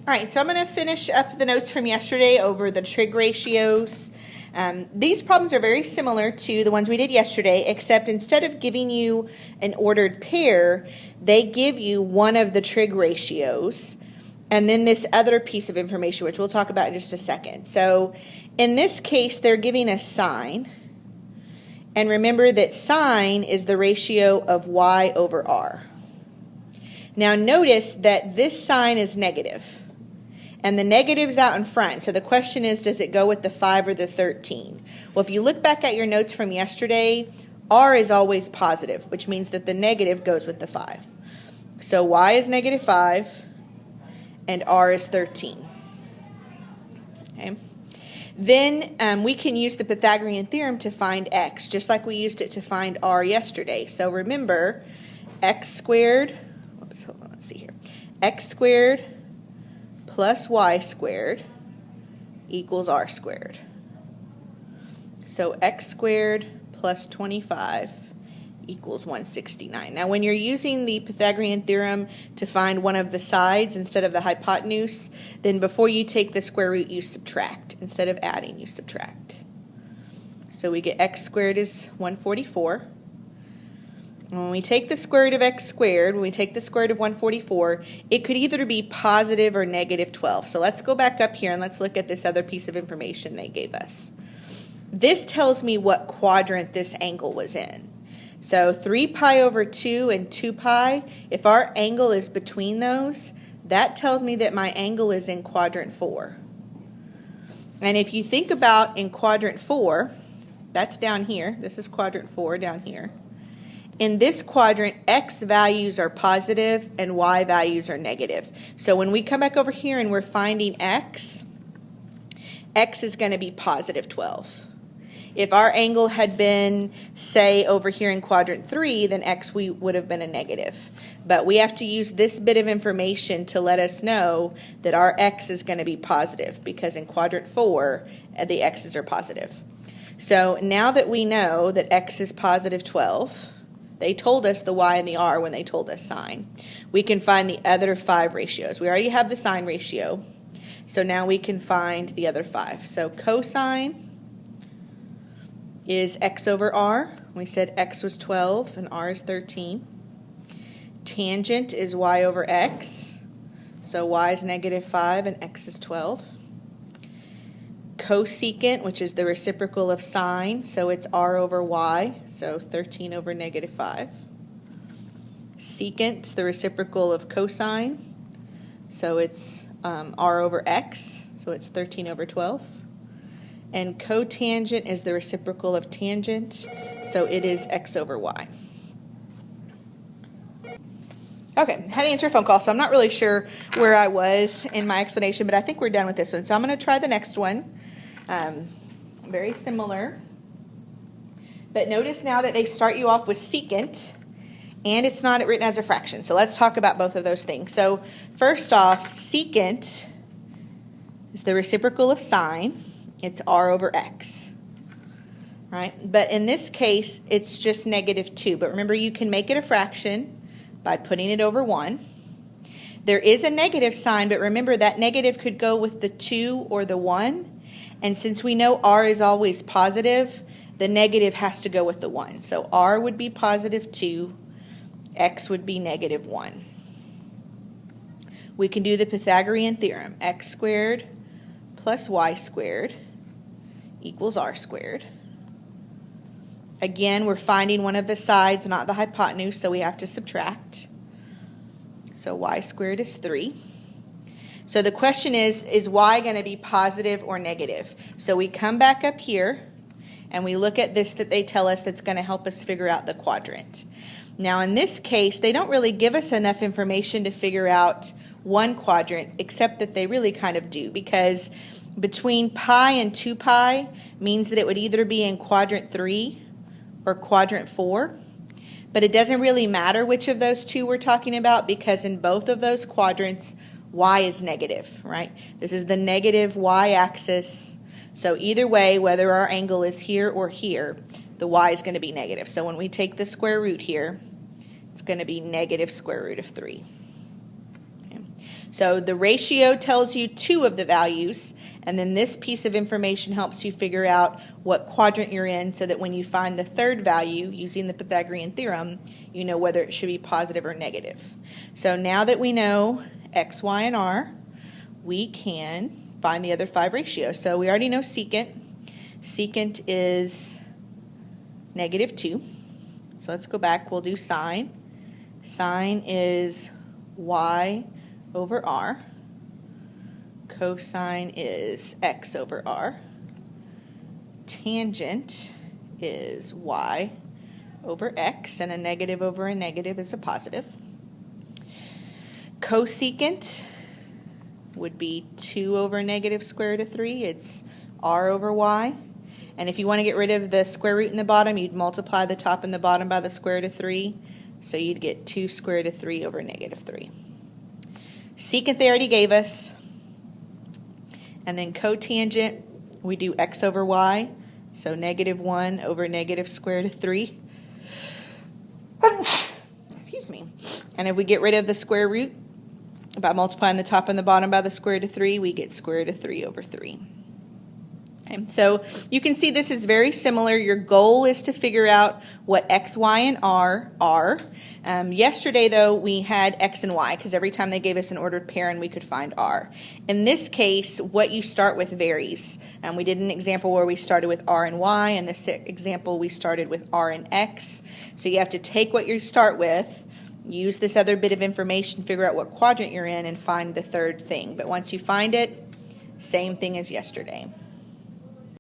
All right, so I'm going to finish up the notes from yesterday over the trig ratios. These problems are very similar to the ones we did yesterday, except instead of giving you an ordered pair, they give you one of the trig ratios and then this other piece of information, which we'll talk about in just a second. So in this case, they're giving us sine. And remember that sine is the ratio of y over r. Now notice that this sign is negative. And the negative's out in front. So the question is, does it go with the 5 or the 13? Well, if you look back at your notes from yesterday, r is always positive, which means that the negative goes with the 5. So y is negative 5, and r is 13. Okay. Then we can use the Pythagorean theorem to find x, just like we used it to find r yesterday. So remember, x squared, hold on, let's see here, x squared plus y squared equals r squared. So x squared plus 25 equals 169. Now when you're using the Pythagorean theorem to find one of the sides instead of the hypotenuse, then before you take the square root you subtract. Instead of adding, you subtract. So we get x squared is 144. When we take the square root of x squared, when we take the square root of 144, it could either be positive or negative 12. So let's go back up here and let's look at this other piece of information they gave us. This tells me what quadrant this angle was in. So 3 pi over 2 and 2 pi, if our angle is between those, that tells me that my angle is in quadrant 4. And if you think about in quadrant 4, that's down here. This is quadrant 4 down here. In this quadrant, x values are positive and y values are negative. So when we come back over here and we're finding x is going to be positive 12. If our angle had been, say, over here in quadrant 3, then x would have been a negative. But we have to use this bit of information to let us know that our x is going to be positive, because in quadrant 4, the x's are positive. So now that we know that x is positive 12, they told us the y and the r when they told us sine. We can find the other 5 ratios. We already have the sine ratio, so now we can find the other 5. So cosine is x over r. We said x was 12 and r is 13. Tangent is y over x. So y is negative 5 and x is 12. Cosecant, which is the reciprocal of sine, so it's r over y, so 13 over negative 5. Secant is the reciprocal of cosine, so it's r over x, so it's 13 over 12. And cotangent is the reciprocal of tangent, so it is x over y. Okay, I had to answer a phone call, so I'm not really sure where I was in my explanation, but I think we're done with this one. So I'm going to try the next one. Very similar. But notice now that they start you off with secant, and it's not written as a fraction. So let's talk about both of those things. So first off, secant is the reciprocal of sine. It's r over x. Right? But in this case, it's just negative 2. But remember, you can make it a fraction by putting it over 1. There is a negative sign, but remember that negative could go with the 2 or the 1. And since we know r is always positive, the negative has to go with the 1. So r would be positive 2, x would be negative 1. We can do the Pythagorean theorem. X squared plus y squared equals r squared. Again, we're finding one of the sides, not the hypotenuse, so we have to subtract. So y squared is 3. So the question is y going to be positive or negative? So we come back up here and we look at this that they tell us that's going to help us figure out the quadrant. Now in this case, they don't really give us enough information to figure out one quadrant, except that they really kind of do, because between pi and 2 pi means that it would either be in quadrant 3 or quadrant 4. But it doesn't really matter which of those two we're talking about, because in both of those quadrants, y is negative, right? This is the negative y-axis. So either way, whether our angle is here or here, the y is going to be negative. So when we take the square root here, it's going to be negative square root of 3. Okay. So the ratio tells you two of the values, and then this piece of information helps you figure out what quadrant you're in so that when you find the third value using the Pythagorean theorem, you know whether it should be positive or negative. So now that we know x, y, and r, we can find the other 5 ratios. So we already know secant. Secant is -2. So let's go back. We'll do sine. Sine is y over r. Cosine is x over r. Tangent is y over x, and a negative over a negative is a positive. Cosecant would be 2 over negative square root of 3. It's r over y. And if you want to get rid of the square root in the bottom, you'd multiply the top and the bottom by the square root of 3. So you'd get 2 square root of 3 over -3. Secant they already gave us. And then cotangent, we do x over y. So -1 over negative square root of 3. Excuse me. And if we get rid of the square root by multiplying the top and the bottom by the square root of 3, we get square root of 3 over 3. Okay, so you can see this is very similar. Your goal is to figure out what x, y, and r are. Yesterday, though, we had x and y because every time they gave us an ordered pair and we could find r. In this case, what you start with varies. We did an example where we started with r and y. In this example, we started with r and x. So you have to take what you start with, use this other bit of information, figure out what quadrant you're in, and find the third thing. But once you find it, same thing as yesterday.